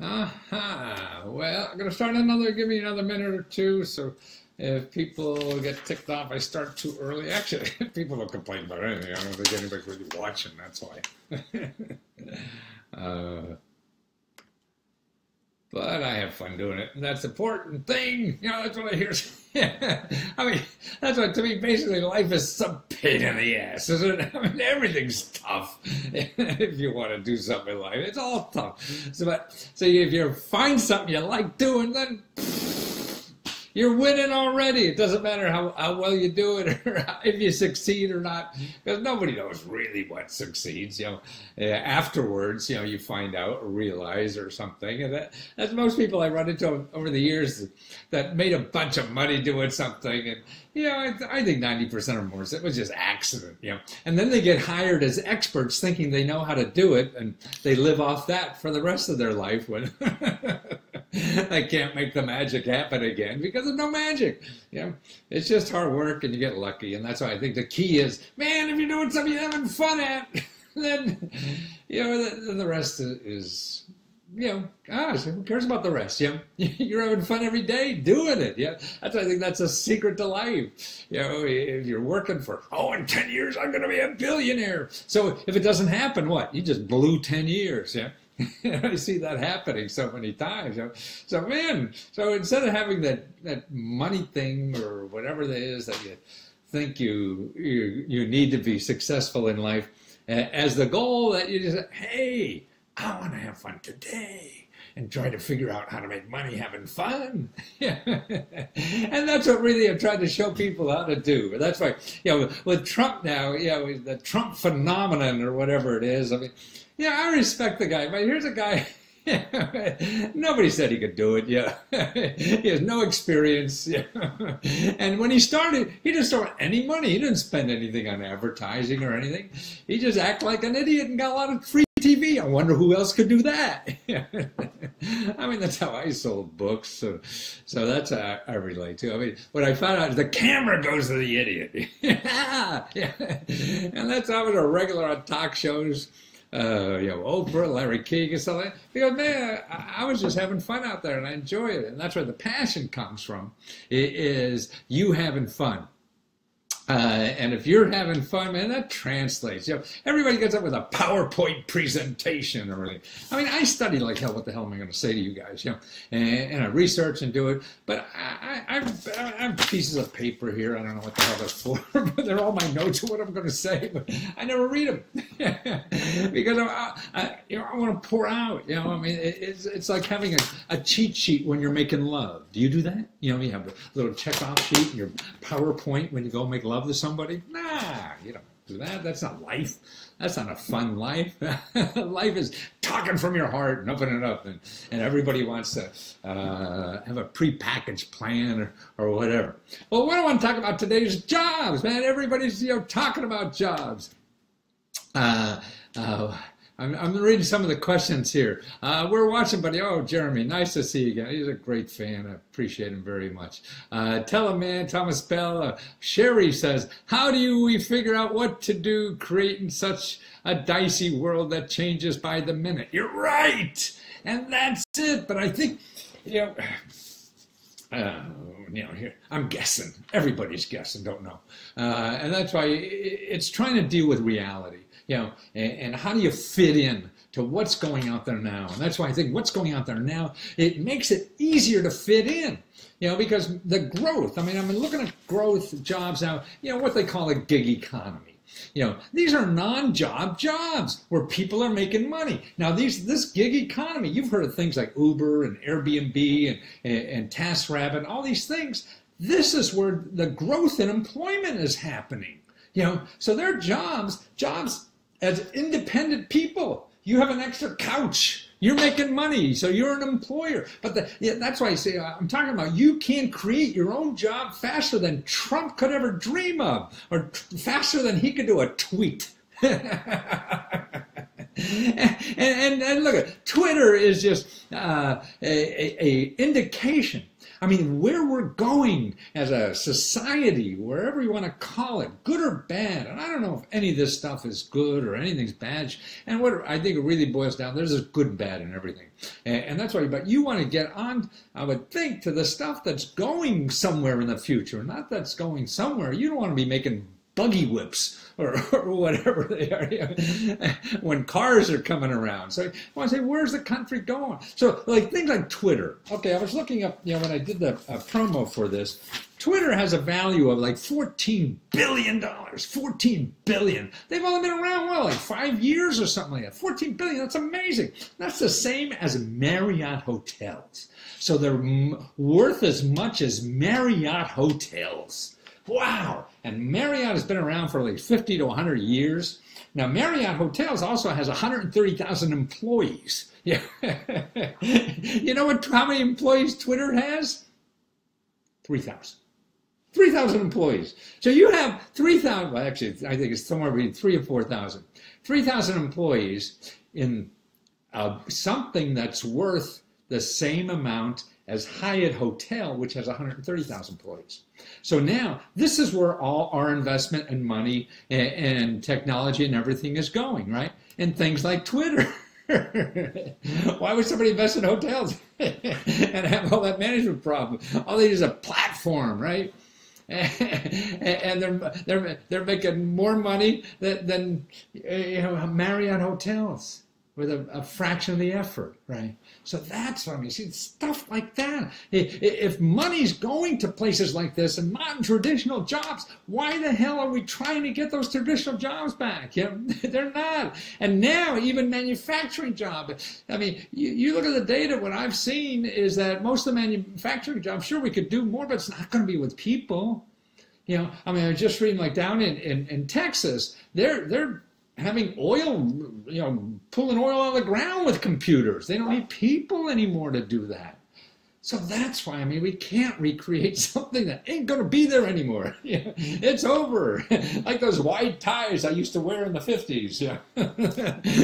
Well, I'm going to start give me another minute or two. So if people get ticked off, I start too early. Actually, people don't complain about anything. I don't think anybody's really watching. That's why. But I have fun doing it, and that's the important thing. That's what I hear. I mean, that's what, to me, basically life is some pain in the ass, isn't it? I mean, everything's tough if you want to do something in life. It's all tough. So if you find something you like doing, then you're winning already. It doesn't matter how well you do it or if you succeed or not, because nobody knows really what succeeds. Afterwards, you find out or realize or something. And that's most people I run into over the years that made a bunch of money doing something. And I think 90% or more, it was just accident. And then they get hired as experts, thinking they know how to do it, and they live off that for the rest of their life when. I can't make the magic happen again because there's no magic. It's just hard work and you get lucky. And that's why I think the key is, man, if you're doing something you're having fun at, then, then the rest is, gosh, who cares about the rest? You're having fun every day doing it. I think that's a secret to life. If you're working for, in 10 years, I'm going to be a billionaire. So if it doesn't happen, what? You just blew 10 years. I see that happening so many times. So instead of having that money thing or whatever it is that you think you need to be successful in life, as the goal that you just say, hey, I want to have fun today and try to figure out how to make money having fun. And that's what really I'm trying to show people how to do. That's why, with Trump now, the Trump phenomenon or whatever it is, I mean, I respect the guy, but here's a guy, nobody said he could do it, He has no experience, And when he started, he didn't start any money. He didn't spend anything on advertising or anything. He just acted like an idiot and got a lot of free TV. I wonder who else could do that. I mean, that's how I sold books. So that's how I relate to. I mean, what I found out is the camera goes to the idiot. And that's how I was a regular on talk shows. Oprah, Larry King, and stuff like that. Because, man, I was just having fun out there, and I enjoy it. And that's where the passion comes from, is you having fun. And if you're having fun, man, that translates. Everybody gets up with a PowerPoint presentation or anything. I mean, I study like hell. What the hell am I going to say to you guys? And I research and do it. But I have pieces of paper here. I don't know what the hell they're for, but they're all my notes of what I'm going to say. But I never read them because I want to pour out. I mean, it's like having a cheat sheet when you're making love. Do you do that? You have a little checkoff sheet in your PowerPoint when you go make love to somebody? Nah, you don't do that. That's not life. That's not a fun life. Life is talking from your heart and opening it up, and everybody wants to have a prepackaged plan or whatever. Well, what I want to talk about today is jobs, man. Everybody's talking about jobs. I'm reading some of the questions here. We're watching, buddy. Oh, Jeremy, nice to see you again. He's a great fan. I appreciate him very much. Tell him, man, Thomas Bell. Sherry says, how do we figure out what to do creating such a dicey world that changes by the minute? You're right. And that's it. But I think, here, I'm guessing. Everybody's guessing, don't know. And that's why it's trying to deal with reality. And how do you fit in to what's going out there now? And that's why I think what's going out there now, it makes it easier to fit in, because the growth, I mean, I'm looking at growth jobs now, what they call a gig economy. These are non-job jobs where people are making money. Now, this gig economy, you've heard of things like Uber and Airbnb and TaskRabbit, all these things. This is where the growth in employment is happening. So they're jobs as independent people. You have an extra couch. You're making money, so you're an employer. But that's why I say I'm talking about you can create your own job faster than Trump could ever dream of, or faster than he could do a tweet. And look, Twitter is just a indication I mean, where we're going as a society, wherever you want to call it, good or bad, and I don't know if any of this stuff is good or anything's bad, and what I think it really boils down, there's a good and bad in everything. And that's why, but you want to get on, I would think, to the stuff that's going somewhere in the future, not that's going somewhere. You don't want to be making buggy whips or whatever they are, when cars are coming around. So I want to say, where's the country going? So like things like Twitter. Okay, I was looking up, when I did the promo for this, Twitter has a value of like $14 billion. $14 billion. They've only been around, like 5 years or something like that. $14 billion, that's amazing. That's the same as Marriott hotels. So they're worth as much as Marriott hotels. Wow. And Marriott has been around for like 50 to 100 years. Now, Marriott Hotels also has 130,000 employees. Yeah. You know how many employees Twitter has? 3,000. 3,000 employees. So you have 3,000, well, actually, I think it's somewhere between 3,000 or 4,000. 3,000 employees in something that's worth the same amount as Hyatt Hotel, which has 130,000 employees. So now, this is where all our investment and money and technology and everything is going, right? And things like Twitter. Why would somebody invest in hotels and have all that management problem? All they use is a platform, right? And they're making more money than Marriott hotels with a fraction of the effort, right? So that's what I mean. See, stuff like that. If money's going to places like this and not in traditional jobs, why the hell are we trying to get those traditional jobs back? They're not. And now even manufacturing jobs. I mean, you look at the data, what I've seen is that most of the manufacturing jobs, sure, we could do more, but it's not going to be with people. I mean, I was just reading like down in Texas, they're having oil, pulling oil out of the ground with computers. They don't need people anymore to do that. So that's why, I mean, we can't recreate something that ain't going to be there anymore. It's over. Like those white ties I used to wear in the 50s.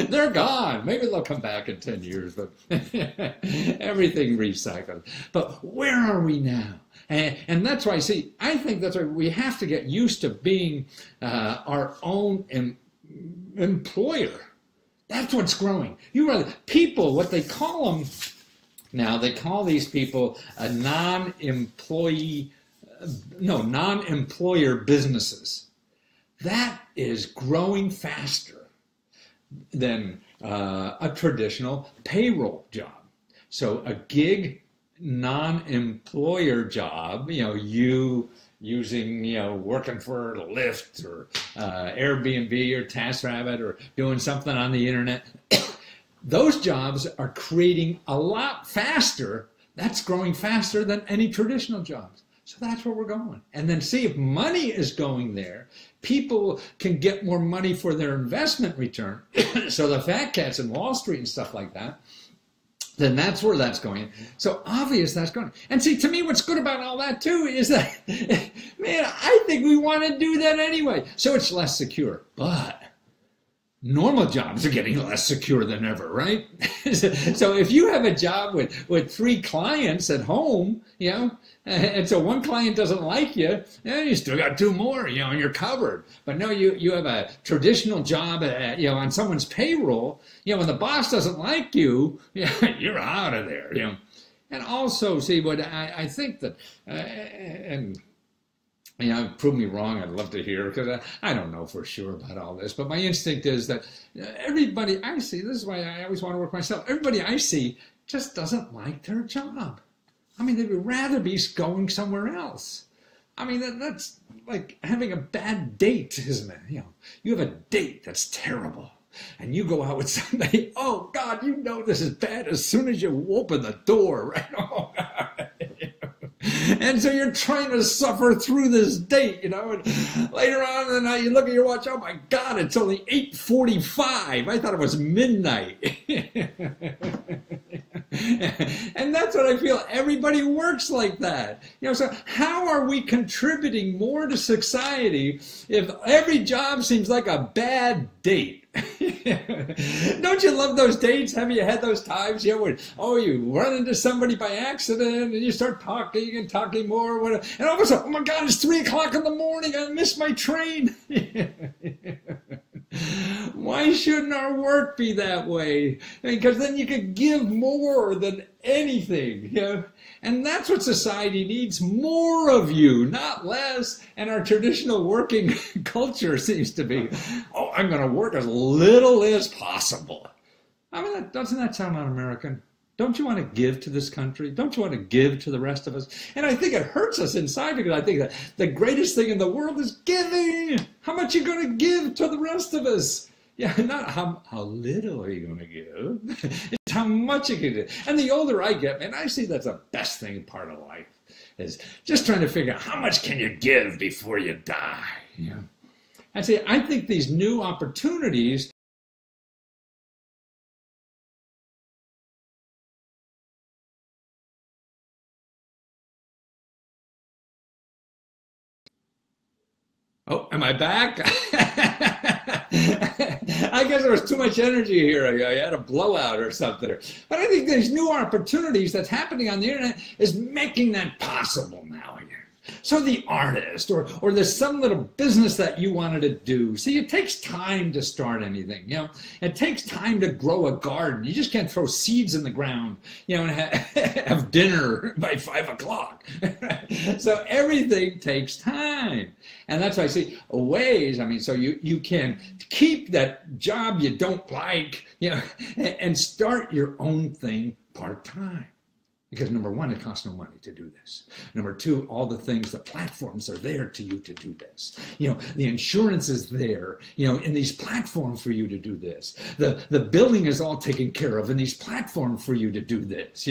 They're gone. Maybe they'll come back in 10 years, but everything recycled. But where are we now? And that's why, I think that's why we have to get used to being our own employer. That's what's growing. People, what they call them now, they call these people a non-employer businesses. That is growing faster than a traditional payroll job. So a gig non-employer job, you using, working for Lyft or Airbnb or TaskRabbit or doing something on the internet, those jobs are creating a lot faster. That's growing faster than any traditional jobs. So that's where we're going. And then see if money is going there, people can get more money for their investment return. So the fat cats in Wall Street and stuff like that, then that's where that's going. So obvious that's going. And see, to me, what's good about all that too is that, man, I think we want to do that anyway. So it's less secure. But normal jobs are getting less secure than ever, right? So if you have a job with 3 clients at home, and so one client doesn't like you, you still got 2 more, and you're covered. But no, you have a traditional job, on someone's payroll, when the boss doesn't like you, you're out of there, And also, see, what I think that, and prove me wrong, I'd love to hear, because I don't know for sure about all this, but my instinct is that everybody I see, this is why I always want to work myself, everybody I see just doesn't like their job. I mean, they would rather be going somewhere else. I mean, that's like having a bad date, isn't it? You have a date that's terrible, and you go out with somebody, oh, God, this is bad as soon as you open the door, right? Oh, God. And so you're trying to suffer through this date, and later on in the night you look at your watch, oh my God, it's only 8:45. I thought it was midnight. And that's what I feel. Everybody works like that. So how are we contributing more to society if every job seems like a bad date? Don't you love those dates? Have you had those times? When, you run into somebody by accident and you start talking and talking more, whatever, and all of a sudden, oh my God, it's 3 o'clock in the morning. I missed my train. Why shouldn't our work be that way? Because then you could give more than anything, And that's what society needs, more of you, not less. And our traditional working culture seems to be, I'm going to work as little as possible. I mean, doesn't that sound un-American? Don't you want to give to this country? Don't you want to give to the rest of us? And I think it hurts us inside because I think that the greatest thing in the world is giving. How much are you going to give to the rest of us? Yeah, not how little are you going to give? It's how much you can do. And the older I get, man, I see that's the best thing part of life is just trying to figure out how much can you give before you die. I think these new opportunities Oh, am I back? I guess there was too much energy here. I had a blowout or something. But I think these new opportunities that's happening on the internet is making that possible now again. So the artist or there's some little business that you wanted to do. See, it takes time to start anything. It takes time to grow a garden. You just can't throw seeds in the ground, and have dinner by 5 o'clock. So everything takes time. And that's why I see ways, so you can keep that job you don't like, and start your own thing part-time. Because number one, it costs no money to do this. Number two, all the things, the platforms are there to you to do this. The insurance is there, in these platforms for you to do this. The billing is all taken care of in these platforms for you to do this.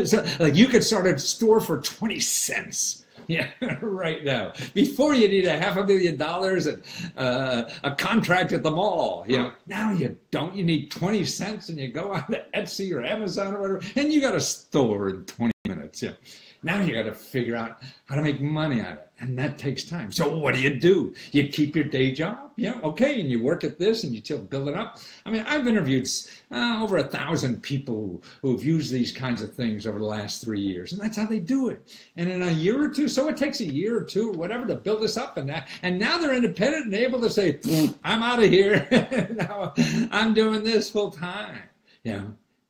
So, like you could start a store for 20 cents. Right now. Before you need $500,000 and a contract at the mall. Now you don't. You need 20 cents and you go on to Etsy or Amazon or whatever, and you got a store in 20 minutes. Now you got to figure out how to make money on it, and that takes time. So what do? You keep your day job, okay, and you work at this and you still build it up. I've interviewed over 1,000 people who've used these kinds of things over the last 3 years, and that's how they do it. And in a year or two, so it takes a year or two or whatever to build this up, and now they're independent and able to say, I'm out of here. Now I'm doing this full time.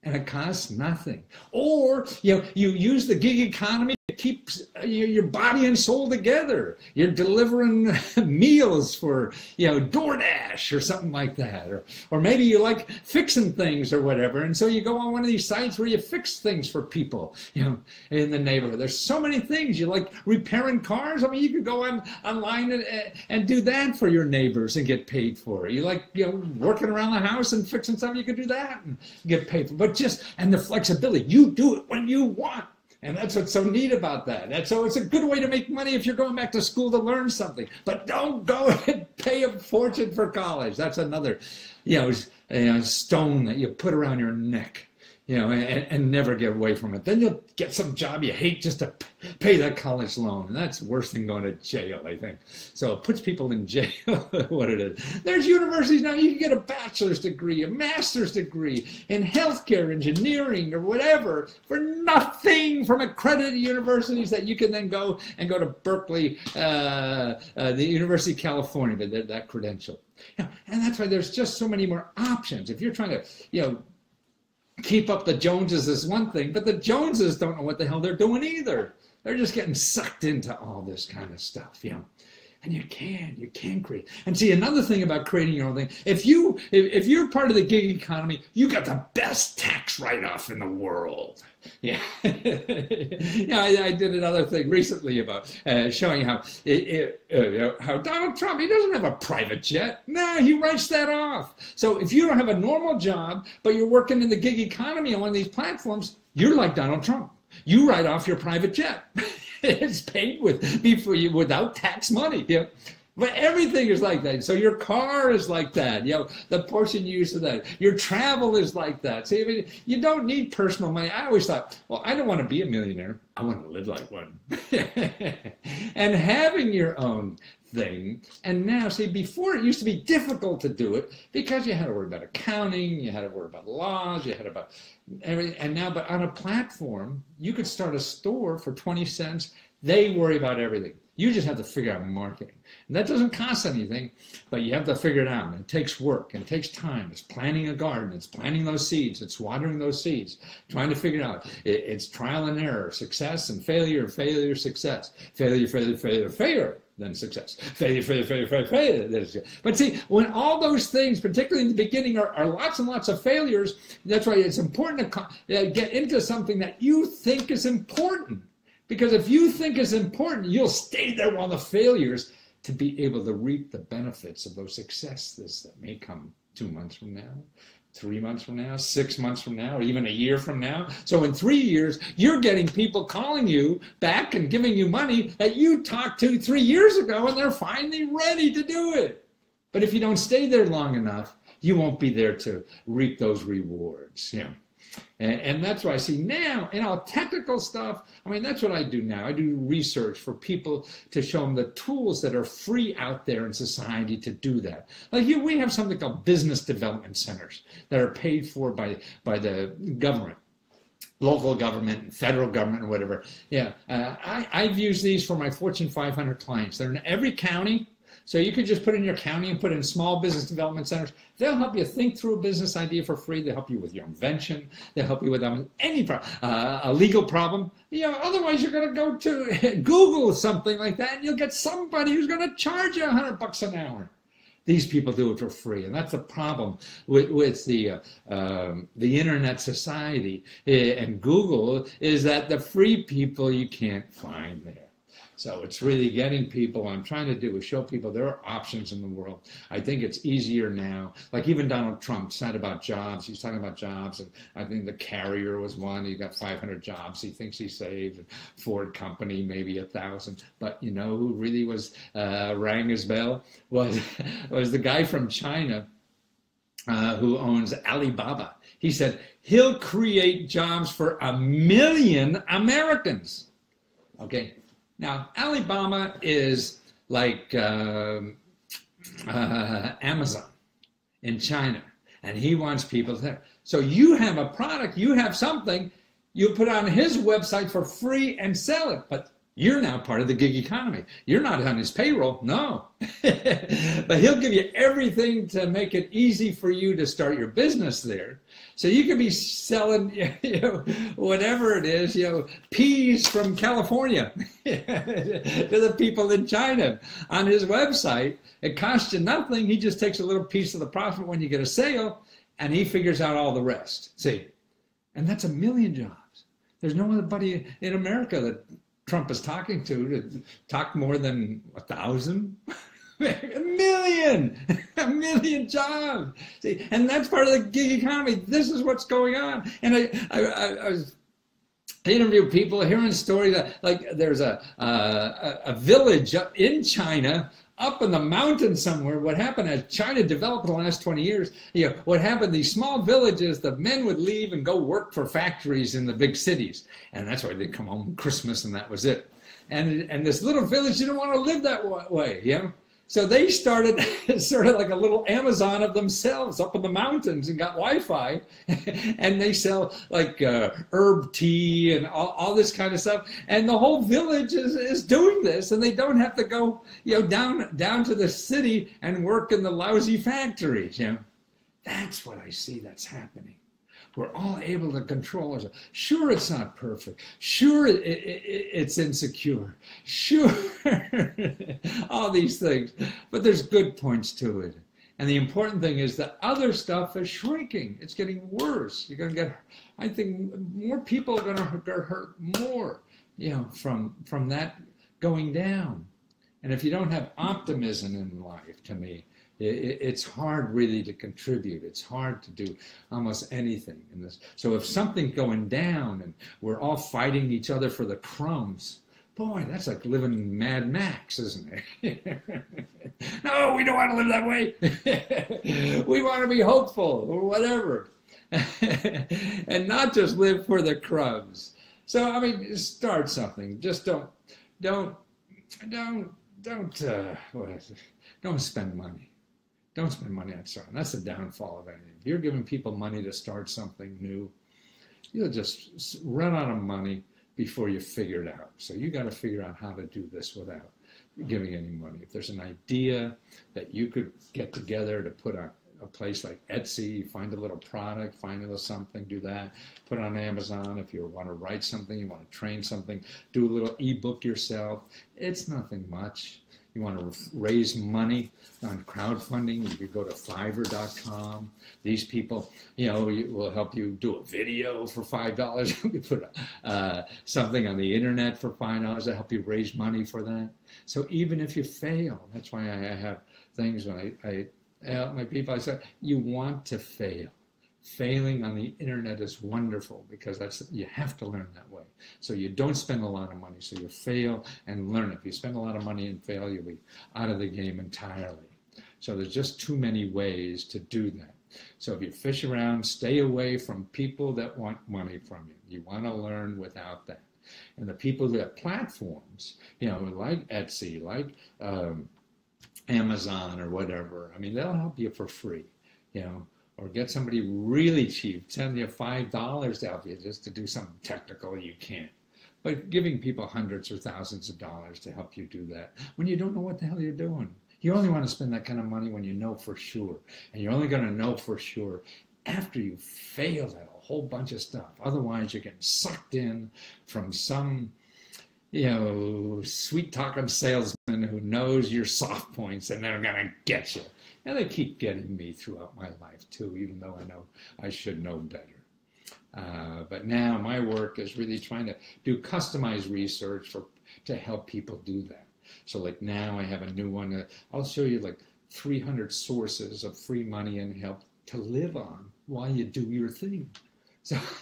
And it costs nothing. Or, you use the gig economy to keep your body and soul together. You're delivering meals for, DoorDash or something like that. Or maybe you like fixing things or whatever. And so you go on one of these sites where you fix things for people, in the neighborhood. There's so many things. You like repairing cars. You could go online and do that for your neighbors and get paid for it. You like, working around the house and fixing something, you could do that and get paid for it. But and the flexibility, you do it when you want. And that's what's so neat about that. And so it's a good way to make money if you're going back to school to learn something. But don't go and pay a fortune for college. That's another, stone that you put around your neck, and never get away from it. Then you'll get some job you hate just to pay that college loan. And that's worse than going to jail, I think. So it puts people in jail, what it is. There's universities now, you can get a bachelor's degree, a master's degree in healthcare, engineering, or whatever, for nothing from accredited universities that you can then go to Berkeley, the University of California, with that credential. And that's why there's just so many more options. If you're trying to, keep up the Joneses is one thing, but the Joneses don't know what the hell they're doing either. They're just getting sucked into all this kind of stuff, And you can create. And see, another thing about creating your own thing, if you're part of the gig economy, you got the best tax write-off in the world. I did another thing recently about showing how Donald Trump, he doesn't have a private jet. No, he writes that off. So if you don't have a normal job, but you're working in the gig economy on one of these platforms, you're like Donald Trump. You write off your private jet. It's paid without tax money. But everything is like that. So your car is like that. The portion you use of that. Your travel is like that. See, I mean, you don't need personal money. I always thought, well, I don't want to be a millionaire. I want to live like one. And having your own thing. And now, see, before it used to be difficult to do it because you had to worry about accounting, you had to worry about laws, you had about everything. And now, but on a platform, you could start a store for 20 cents. They worry about everything. You just have to figure out marketing. And that doesn't cost anything, but you have to figure it out. And it takes work and it takes time. It's planting a garden. It's planting those seeds. It's watering those seeds, trying to figure it out. It's trial and error, success and failure, failure, success. Failure, failure, failure, failure, then success. Failure, failure, failure, failure, failure, then success. But see, when all those things, particularly in the beginning, are lots and lots of failures, that's why it's important to get into something that you think is important. Because if you think it's important, you'll stay there while the failures to be able to reap the benefits of those successes that may come 2 months from now, 3 months from now, 6 months from now, or even a year from now. So in 3 years, you're getting people calling you back and giving you money that you talked to 3 years ago, and they're finally ready to do it. But if you don't stay there long enough, you won't be there to reap those rewards. And that's why I see now, in all technical stuff, I mean, that's what I do now. I do research for people to show them the tools that are free out there in society to do that. Like we have something called business development centers that are paid for by the government, local government, federal government, or whatever. I've used these for my Fortune 500 clients. They're in every county. So you could just put in your county and put in small business development centers. They'll help you think through a business idea for free. They'll help you with your invention. They'll help you with any problem, a legal problem. Otherwise you're going to go to Google something like that, and you'll get somebody who's going to charge you $100 an hour. These people do it for free, and that's the problem with the internet society and Google is that the free people you can't find there. So it's really getting people, what I'm trying to do is show people there are options in the world. I think it's easier now. Like even Donald Trump said about jobs. He's talking about jobs, and I think the Carrier was one. He got 500 jobs he thinks he saved. And Ford Company, maybe 1,000. But you know who really was rang his bell? Was the guy from China who owns Alibaba. He said he'll create jobs for 1 million Americans. Okay. Now, Alibaba is like Amazon in China, and he wants people there. So you have a product, you have something, you put on his website for free and sell it, but you're now part of the gig economy. You're not on his payroll, no. But he'll give you everything to make it easy for you to start your business there. So you could be selling, whatever it is, peas from California to the people in China on his website. It costs you nothing. He just takes a little piece of the profit when you get a sale, and he figures out all the rest. See, and that's 1 million jobs. There's no other in America that Trump is talking to talk more than 1,000. 1 million jobs. See, and that's part of the gig economy. This is what's going on. And I was interviewing people, hearing stories that like there's a village up in China, up in the mountains somewhere. What happened as China developed in the last 20 years, what happened, these small villages, the men would leave and go work for factories in the big cities. And that's why they'd come home Christmas and that was it. And this little village didn't want to live that way, So they started sort of like a little Amazon of themselves up in the mountains and got Wi-Fi, and they sell like herb tea and all this kind of stuff. And the whole village is doing this, and they don't have to go down to the city and work in the lousy factories. That's what I see that's happening. We're all able to control ourselves. Sure, it's not perfect. Sure, it's insecure. Sure, all these things. But there's good points to it. And the important thing is that other stuff is shrinking. It's getting worse. You're going to get, I think, more people are going to get hurt more, from that going down. And if you don't have optimism in life, to me, it's hard really to contribute. It's hard to do almost anything in this. So if something's going down and we're all fighting each other for the crumbs, Boy, that's like living Mad Max, isn't it? No, we don't want to live that way. We want to be hopeful or whatever. And not just live for the crumbs. So, I mean, start something. Just don't spend money. Don't spend money on something. That's the downfall of anything. If you're giving people money to start something new, you'll just run out of money before you figure it out. So you got to figure out how to do this without giving any money. If there's an idea that you could get together to put on a place like Etsy, find a little product, find a little something, do that, put it on Amazon. If you want to write something, you want to train something, do a little ebook yourself. It's nothing much. You want to raise money on crowdfunding, you could go to Fiverr.com. These people, will help you do a video for $5. You put something on the internet for $5 to help you raise money for that. So even if you fail, that's why I have things when I my people, I say, you want to fail. Failing on the internet is wonderful because you have to learn that way. So you don't spend a lot of money. So you fail and learn. If you spend a lot of money and fail, you'll be out of the game entirely. So there's just too many ways to do that. So if you fish around, stay away from people that want money from you. You want to learn without that. And the people that have platforms, like Etsy, like Amazon or whatever, I mean, they'll help you for free, or get somebody really cheap, send you $5 to help you just to do something technical you can't. But giving people hundreds or thousands of dollars to help you do that when you don't know what the hell you're doing. You only want to spend that kind of money when you know for sure. And you're only going to know for sure after you failed at a whole bunch of stuff. Otherwise, you're getting sucked in from some sweet-talking salesman who knows your soft points and they're going to get you. And they keep getting me throughout my life, too, even though I know I should know better. But now my work is really trying to do customized research to help people do that. So like now I have a new one. I'll show you like 300 sources of free money and help to live on while you do your thing.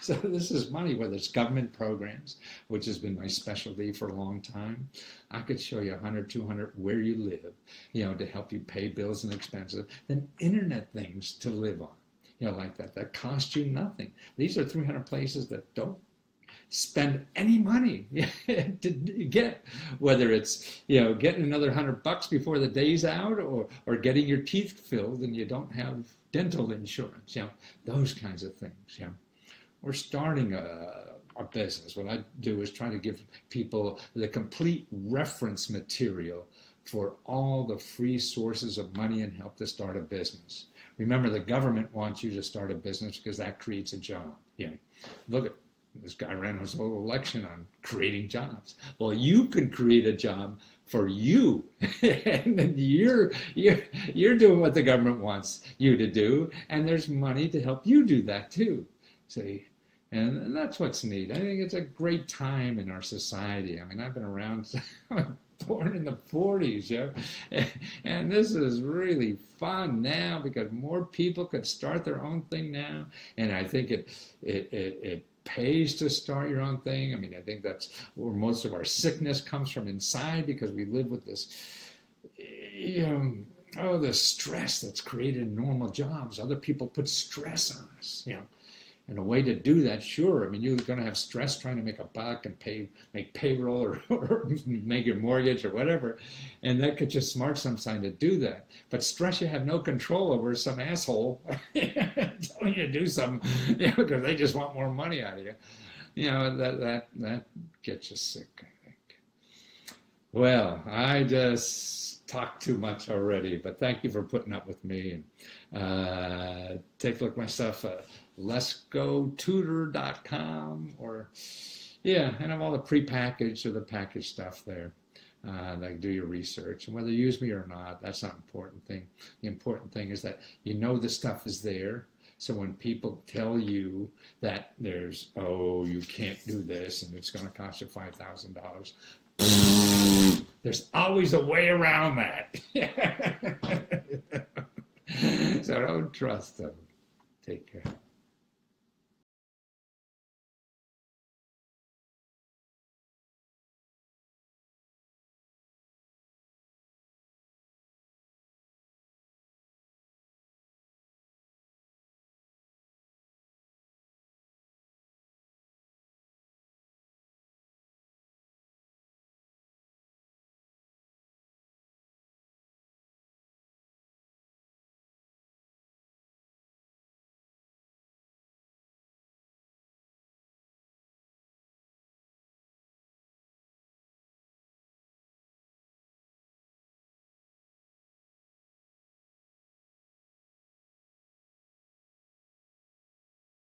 So this is money, whether it's government programs, which has been my specialty for a long time. I could show you 100, 200 where you live, to help you pay bills and expenses. Then internet things to live on, like that cost you nothing. These are 300 places that don't spend any money to get, whether it's, getting another $100 before the day's out or getting your teeth filled and you don't have dental insurance, those kinds of things, Or starting a business. What I do is try to give people the complete reference material for all the free sources of money and help to start a business. Remember, the government wants you to start a business because that creates a job. Look at this guy ran his whole election on creating jobs. Well, you can create a job for you, and then you're doing what the government wants you to do, and there's money to help you do that too. See. And that's what's neat. I think it's a great time in our society. I mean, I've been around, born in the 40s, and this is really fun now because more people could start their own thing now. And I think it pays to start your own thing. I mean, I think that's where most of our sickness comes from inside because we live with this, the stress that's created in normal jobs. Other people put stress on us, And a way to do that, sure. I mean, you're going to have stress trying to make a buck and make payroll or make your mortgage or whatever. And that could just smart sometimes to do that. But stress you have no control over some asshole telling you to do something, because they just want more money out of you. That gets you sick, I think. Well, I just talked too much already, but thank you for putting up with me. And take a look at my stuff. LeskoTutor.com and have all the prepackaged or the packaged stuff there. Like do your research, and whether you use me or not, that's not the important thing. The important thing is that the stuff is there. So when people tell you that you can't do this and it's going to cost you $5,000, there's always a way around that. So don't trust them. Take care.